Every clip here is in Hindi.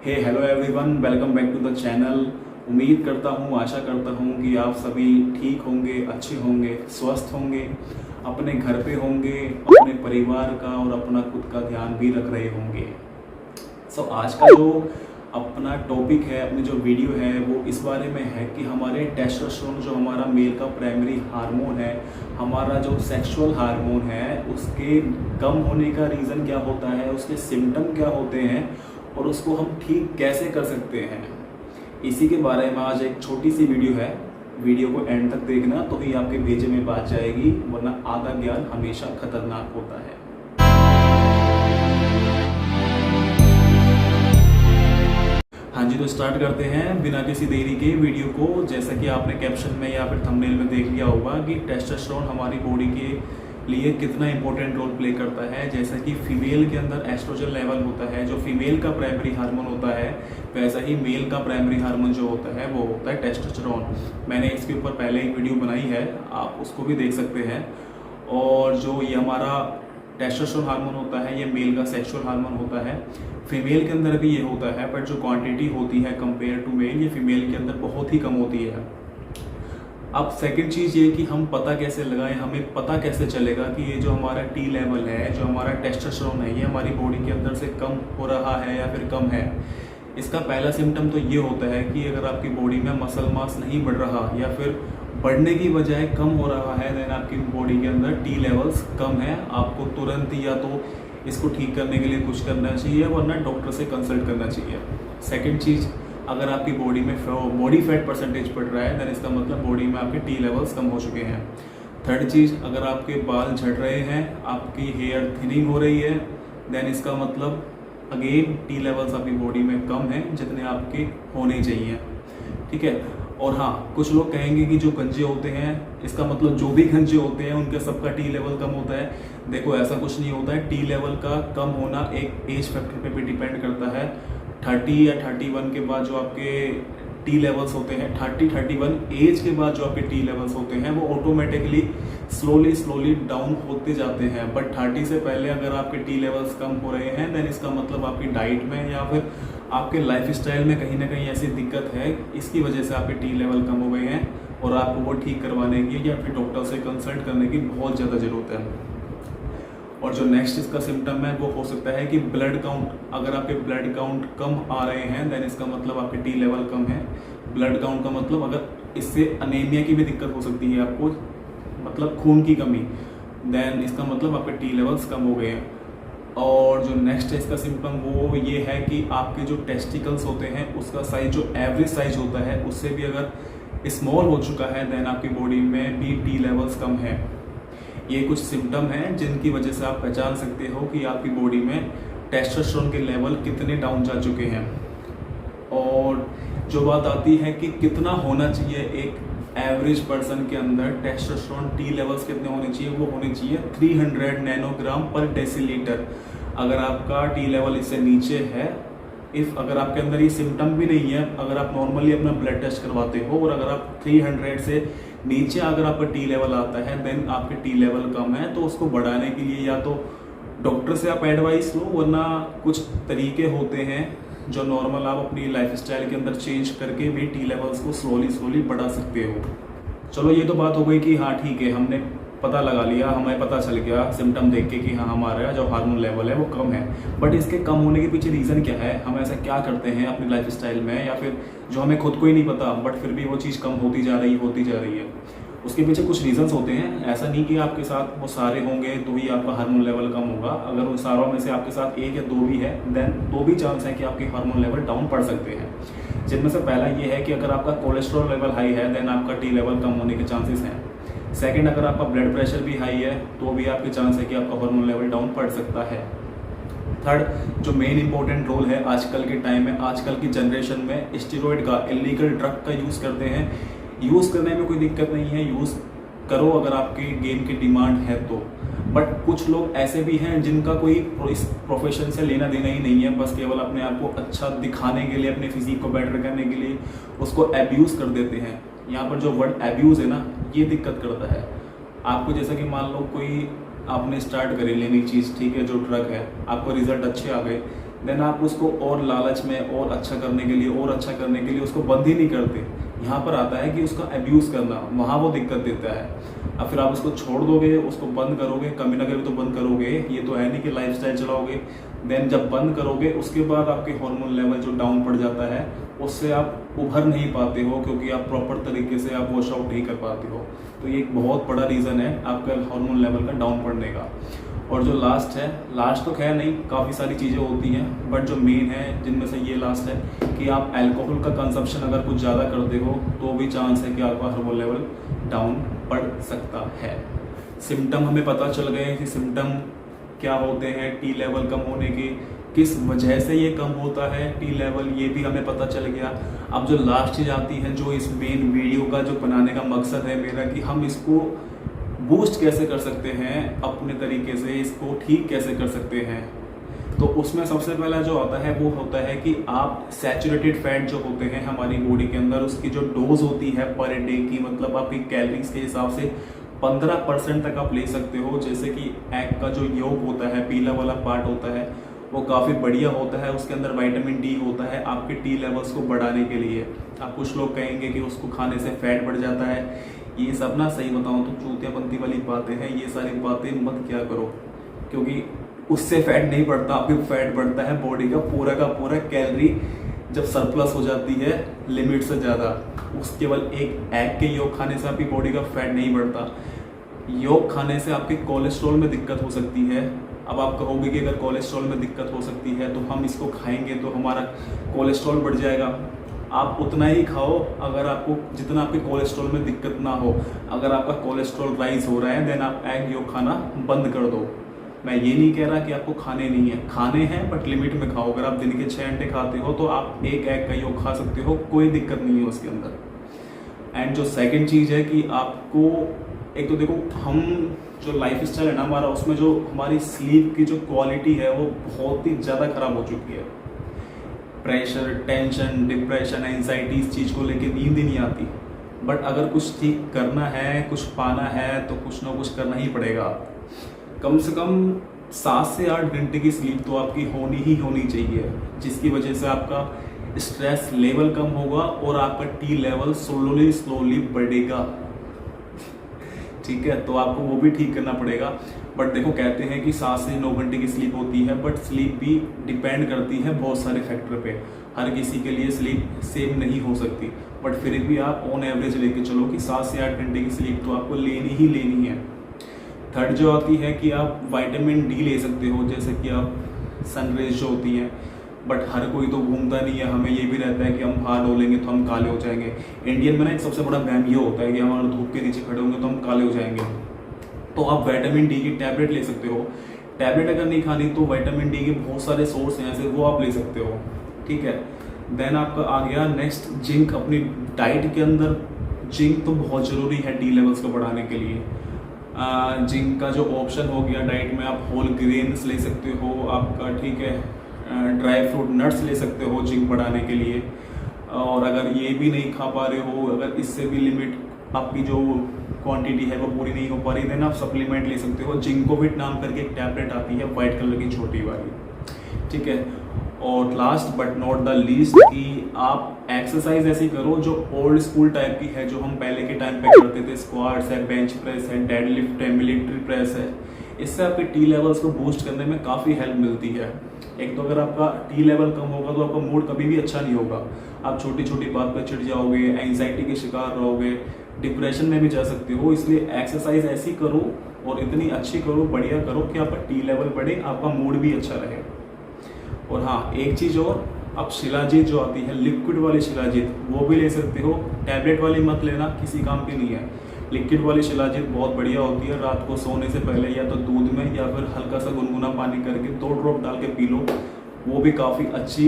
Hello everyone, welcome back to the channel. उम्मीद करता हूँ, आशा करता हूँ कि आप सभी ठीक होंगे, अच्छे होंगे, स्वस्थ होंगे, अपने घर पे होंगे, अपने परिवार का और अपना खुद का ध्यान भी रख रहे होंगे। आज का जो अपना टॉपिक है, अपनी जो वीडियो है, वो इस बारे में है कि हमारे टेस्टोस्टेरोन जो हमारा मेल का प्राइमरी हार्मोन है, हमारा जो सेक्सुअल हार्मोन है, उसके कम होने का रीज़न क्या होता है, उसके सिम्टम क्या होते हैं और उसको हम ठीक कैसे कर सकते हैं। इसी के बारे में आज एक छोटी सी वीडियो है। वीडियो को एंड तक देखना तो ही आपके भेजे में बात जाएगी, वरना आधा ज्ञान हमेशा खतरनाक होता है। हाँ जी, तो स्टार्ट करते हैं बिना किसी देरी के वीडियो को। जैसा कि आपने कैप्शन में या फिर थंबनेल में देख लिया होगा कि टेस्टोस्टेरोन हमारी बॉडी के लिए कितना इंपॉर्टेंट रोल प्ले करता है। जैसा कि फीमेल के अंदर एस्ट्रोजन लेवल होता है, जो फीमेल का प्राइमरी हार्मोन होता है, वैसा ही मेल का प्राइमरी हार्मोन जो होता है वो होता है टेस्टोस्टेरोन। मैंने इसके ऊपर पहले एक वीडियो बनाई है, आप उसको भी देख सकते हैं। और जो ये हमारा टेस्टोस्टेरोन हार्मोन होता है, ये मेल का सेक्सुअल हार्मोन होता है। फीमेल के अंदर भी ये होता है, बट जो क्वांटिटी होती है कंपेयर टू मेल, ये फीमेल के अंदर बहुत ही कम होती है। अब सेकंड चीज़ ये कि हम पता कैसे लगाएं, हमें पता कैसे चलेगा कि ये जो हमारा टी लेवल है, जो हमारा टेस्टोस्टेरोन है, ये हमारी बॉडी के अंदर से कम हो रहा है या फिर कम है। इसका पहला सिम्टम तो ये होता है कि अगर आपकी बॉडी में मसल मास नहीं बढ़ रहा या फिर बढ़ने की बजाय कम हो रहा है, देन आपकी बॉडी के अंदर टी लेवल्स कम है। आपको तुरंत या तो इसको ठीक करने के लिए कुछ करना चाहिए, वरना डॉक्टर से कंसल्ट करना चाहिए। सेकंड चीज़, अगर आपकी बॉडी में बॉडी फैट परसेंटेज बढ़ रहा है, देन इसका मतलब बॉडी में आपके टी लेवल्स कम हो चुके हैं। थर्ड चीज़, अगर आपके बाल झड़ रहे हैं, आपकी हेयर थिनिंग हो रही है, देन इसका मतलब अगेन टी लेवल्स आपकी बॉडी में कम है जितने आपके होने चाहिए। ठीक है। और हाँ, कुछ लोग कहेंगे कि जो गंजे होते हैं, इसका मतलब जो भी गंजे होते हैं उनके सबका टी लेवल कम होता है। देखो, ऐसा कुछ नहीं होता है। टी लेवल का कम होना एक एज फैक्टर पे भी डिपेंड करता है। 30 या 31 के बाद जो आपके टी लेवल्स होते हैं, 30-31 एज के बाद जो आपके टी लेवल्स होते हैं, वो ऑटोमेटिकली स्लोली डाउन होते जाते हैं। बट 30 से पहले अगर आपके टी लेवल्स कम हो रहे हैं, देन इसका मतलब आपकी डाइट में या फिर आपके लाइफस्टाइल में कहीं ना कहीं ऐसी दिक्कत है, इसकी वजह से आपके टी लेवल कम हो गए हैं और आपको वो ठीक करवाने की या फिर डॉक्टर से कंसल्ट करने की बहुत ज़्यादा ज़रूरत है। और जो नेक्स्ट इसका सिम्टम है वो हो सकता है कि ब्लड काउंट। अगर आपके ब्लड काउंट कम आ रहे हैं, देन इसका मतलब आपके टी लेवल कम है। ब्लड काउंट का मतलब, अगर इससे अनीमिया की भी दिक्कत हो सकती है आपको, मतलब खून की कमी, देन इसका मतलब आपके टी लेवल्स कम हो गए हैं। और जो नेक्स्ट है इसका सिम्टम, वो ये है कि आपके जो टेस्टिकल्स होते हैं, उसका साइज जो एवरेज साइज होता है उससे भी अगर स्मॉल हो चुका है, देन आपकी बॉडी में भी टी लेवल्स कम है। ये कुछ सिम्टम हैं जिनकी वजह से आप पहचान सकते हो कि आपकी बॉडी में टेस्टोस्टेरोन के लेवल कितने डाउन जा चुके हैं। और जो बात आती है कि कितना होना चाहिए एक एवरेज पर्सन के अंदर टेस्टोस्टेरोन टी लेवल्स कितने होने चाहिए, वो होने चाहिए 300 नैनोग्राम पर डेसीलीटर। अगर आपका टी लेवल इससे नीचे है, अगर आपके अंदर ये सिम्टम भी नहीं है, अगर आप नॉर्मली अपना ब्लड टेस्ट करवाते हो और अगर आप 300 से नीचे अगर आपका टी लेवल आता है, देन आपके टी लेवल कम है, तो उसको बढ़ाने के लिए या तो डॉक्टर से आप एडवाइस लो, वरना कुछ तरीके होते हैं जो नॉर्मल आप अपनी लाइफस्टाइल के अंदर चेंज करके भी टी लेवल्स को स्लोली बढ़ा सकते हो। चलो, ये तो बात हो गई कि हाँ ठीक है, हमने पता लगा लिया, हमें पता चल गया सिम्टम देख के कि हाँ हमारा जो हार्मोन लेवल है वो कम है। बट इसके कम होने के पीछे रीज़न क्या है, हम ऐसा क्या करते हैं अपनी लाइफस्टाइल में, या फिर जो हमें खुद को ही नहीं पता, बट फिर भी वो चीज़ कम होती जा रही है। उसके पीछे कुछ रीजंस होते हैं। ऐसा नहीं कि आपके साथ वो सारे होंगे तो ही आपका हार्मोन लेवल कम होगा। अगर उन सारों में से आपके साथ एक या दो भी है, देन तो भी चांस है कि आपके हार्मोन लेवल डाउन पड़ सकते हैं। जिनमें से पहला ये है कि अगर आपका कोलेस्ट्रॉल लेवल हाई है, देन आपका टी लेवल कम होने के चांसेस हैं। सेकंड, अगर आपका ब्लड प्रेशर भी हाई है तो भी आपके चांस है कि आपका हार्मोन लेवल डाउन पड़ सकता है। थर्ड, जो मेन इंपॉर्टेंट रोल है आजकल के टाइम में, आजकल की जनरेशन में, स्टेरॉइड का, इलीगल ड्रग का यूज़ करते हैं। यूज़ करने में कोई दिक्कत नहीं है, यूज़ करो अगर आपके गेम की डिमांड है तो। बट कुछ लोग ऐसे भी हैं जिनका कोई इस प्रोफेशन से लेना देना ही नहीं है, बस केवल अपने आप को अच्छा दिखाने के लिए, अपने फिजिक को बेटर करने के लिए उसको एब्यूज़ कर देते हैं। यहाँ पर जो वर्ड एब्यूज़ है ना, ये दिक्कत करता है आपको। जैसा कि मान लो कोई आपने स्टार्ट करी लेनी चीज़, ठीक है, जो ड्रग है, आपको रिजल्ट अच्छे आ गए, देन आप उसको और लालच में और अच्छा करने के लिए उसको बंद ही नहीं करते। यहाँ पर आता है कि उसका अब्यूज़ करना, वहाँ वो दिक्कत देता है। अब फिर आप उसको छोड़ दोगे, उसको बंद करोगे, कभी ना कभी तो बंद करोगे, ये तो है नहीं कि लाइफस्टाइल चलाओगे। देन जब बंद करोगे उसके बाद आपके हार्मोन लेवल जो डाउन पड़ जाता है, उससे आप उभर नहीं पाते हो, क्योंकि आप प्रॉपर तरीके से आप वॉश आउट नहीं कर पाते हो। तो ये एक बहुत बड़ा रीज़न है आपका हार्मोन लेवल का डाउन पड़ने का। और जो लास्ट तो खैर नहीं, काफ़ी सारी चीज़ें होती हैं, बट जो मेन है जिनमें से ये लास्ट है कि आप अल्कोहल का कंजप्शन अगर कुछ ज़्यादा करते हो तो भी चांस है कि आपका हार्मोन लेवल डाउन पड़ सकता है। सिम्टम हमें पता चल गए कि सिम्टम क्या होते हैं टी लेवल कम होने के, किस वजह से ये कम होता है टी लेवल, ये भी हमें पता चल गया। अब जो लास्ट चीज़ आती है, जो इस मेन वीडियो का जो बनाने का मकसद है मेरा, कि हम इसको बूस्ट कैसे कर सकते हैं अपने तरीके से, इसको ठीक कैसे कर सकते हैं। तो उसमें सबसे पहला जो आता है वो होता है कि आप सैचुरेटेड फैट जो होते हैं हमारी बॉडी के अंदर, उसकी जो डोज होती है पर डे की, मतलब आपकी कैलोरीज के हिसाब से 15% तक आप ले सकते हो। जैसे कि एग का जो योग होता है, पीला वाला पार्ट होता है, वो काफ़ी बढ़िया होता है, उसके अंदर विटामिन डी होता है आपके टी लेवल्स को बढ़ाने के लिए। आप कुछ लोग कहेंगे कि उसको खाने से फैट बढ़ जाता है, ये सब ना सही बताऊं तो चूतियापंती वाली बातें हैं। ये सारी बातें मत क्या करो, क्योंकि उससे फैट नहीं बढ़ता, आपके फैट बढ़ता है बॉडी का पूरा कैलोरी जब सरप्लस हो जाती है लिमिट से ज़्यादा। उस केवल एक एग के योग खाने से आपकी बॉडी का फैट नहीं बढ़ता। योग खाने से आपके कोलेस्ट्रॉल में दिक्कत हो सकती है। अब आप कहोगे कि अगर कोलेस्ट्रॉल में दिक्कत हो सकती है तो हम इसको खाएंगे तो हमारा कोलेस्ट्रॉल बढ़ जाएगा। आप उतना ही खाओ अगर आपको, जितना आपके कोलेस्ट्रॉल में दिक्कत ना हो। अगर आपका कोलेस्ट्रॉल राइज हो रहा है देन आप एग योग खाना बंद कर दो। मैं ये नहीं कह रहा कि आपको खाने नहीं है, खाने हैं बट लिमिट में खाओ। अगर आप दिन के 6 घंटे खाते हो तो आप एक एग का योग खा सकते हो, कोई दिक्कत नहीं है उसके अंदर। एंड जो सेकंड चीज़ है कि आपको, एक तो देखो हम जो लाइफ स्टाइल है ना हमारा, उसमें जो हमारी स्लीप की जो क्वालिटी है वो बहुत ही ज़्यादा ख़राब हो चुकी है। प्रेशर, टेंशन, डिप्रेशन, एंजाइटी, इस चीज़ को लेके नींद ही नहीं आती। बट अगर कुछ ठीक करना है, कुछ पाना है तो कुछ ना कुछ करना ही पड़ेगा। कम से कम 7 से 8 घंटे की स्लीप तो आपकी होनी ही होनी चाहिए, जिसकी वजह से आपका स्ट्रेस लेवल कम होगा और आपका टी लेवल स्लोली बढ़ेगा। ठीक है, तो आपको वो भी ठीक करना पड़ेगा। बट देखो, कहते हैं कि 7 से 9 घंटे की स्लीप होती है, बट स्लीप भी डिपेंड करती है बहुत सारे फैक्टर पे। हर किसी के लिए स्लीप सेम नहीं हो सकती, बट फिर भी आप ऑन एवरेज लेके चलो कि 7 से 8 घंटे की स्लीप तो आपको लेनी ही लेनी है। थर्ड जो आती है कि आप विटामिन डी ले सकते हो, जैसे कि आप सनरेज जो होती हैं। बट हर कोई तो घूमता नहीं है, हमें ये भी रहता है कि हम बाहर डोलेंगे तो हम काले हो जाएंगे। इंडियन में ना एक सबसे बड़ा वहम ये होता है कि हम अगर धूप के नीचे खड़े होंगे तो हम काले हो जाएंगे। तो आप विटामिन डी की टैबलेट ले सकते हो। टैबलेट अगर नहीं खानी तो विटामिन डी के बहुत सारे सोर्स हैं ऐसे, वो आप ले सकते हो। ठीक है, देन आपका आ गया नेक्स्ट जिंक। अपनी डाइट के अंदर जिंक तो बहुत ज़रूरी है टी लेवल्स को बढ़ाने के लिए। जिंक का जो ऑप्शन हो गया डाइट में, आप होल ग्रेन्स ले सकते हो आपका, ठीक है, ड्राई फ्रूट नट्स ले सकते हो जिंक बढ़ाने के लिए। और अगर ये भी नहीं खा पा रहे हो, अगर इससे भी लिमिट आपकी जो क्वांटिटी है वो पूरी नहीं हो पा रही, देन आप सप्लीमेंट ले सकते हो। जिंकोविट नाम करके एक टैबलेट आती है वाइट कलर की छोटी वाली। ठीक है, और last but not the least कि आप एक्सरसाइज ऐसी करो जो ओल्ड स्कूल टाइप की है, जो हम पहले के टाइम पे करते थे। स्क्वाट्स है, बेंच प्रेस है, डेडलिफ्ट है, मिलिट्री प्रेस है। इससे आपके टी लेवल्स को बूस्ट करने में काफ़ी हेल्प मिलती है। एक तो अगर आपका टी लेवल कम होगा तो आपका मूड कभी भी अच्छा नहीं होगा। आप छोटी छोटी बात पर चिढ़ जाओगे, एंजाइटी के शिकार रहोगे, डिप्रेशन में भी जा सकते हो। इसलिए एक्सरसाइज ऐसी करो और इतनी अच्छी करो, बढ़िया करो कि आपका टी लेवल बढ़े, आपका मूड भी अच्छा रहे। और हाँ, एक चीज़ और, अब शिलाजीत जो आती है, लिक्विड वाली शिलाजीत, वो भी ले सकते हो। टैबलेट वाली मत लेना, किसी काम की नहीं है। लिक्विड वाली शिलाजीत बहुत बढ़िया होती है। रात को सोने से पहले या तो दूध में या फिर हल्का सा गुनगुना पानी करके 2 ड्रॉप डाल के पी लो, वो भी काफ़ी अच्छी,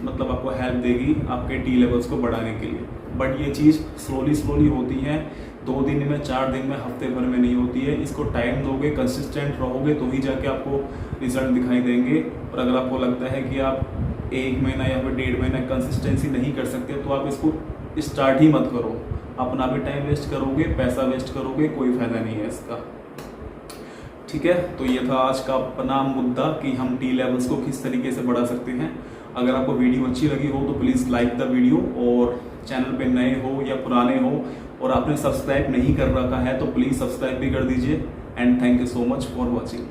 मतलब आपको हेल्प देगी आपके टी लेवल्स को बढ़ाने के लिए। बट ये चीज़ स्लोली होती है, 2 दिन में, 4 दिन में, हफ्ते भर में नहीं होती है। इसको टाइम दोगे, कंसिस्टेंट रहोगे तो ही जाके आपको रिजल्ट दिखाई देंगे। और अगर आपको लगता है कि आप 1 महीना या फिर 1.5 महीना कंसिस्टेंसी नहीं कर सकते तो आप इसको स्टार्ट ही मत करो। अपना भी टाइम वेस्ट करोगे, पैसा वेस्ट करोगे, कोई फ़ायदा नहीं है इसका। ठीक है, तो ये था आज का अपना मुद्दा कि हम टी लेवल्स को किस तरीके से बढ़ा सकते हैं। अगर आपको वीडियो अच्छी लगी हो तो प्लीज़ लाइक द वीडियो, और चैनल पे नए हो या पुराने हो और आपने सब्सक्राइब नहीं कर रखा है तो प्लीज़ सब्सक्राइब भी कर दीजिए। And thank you so much for watching.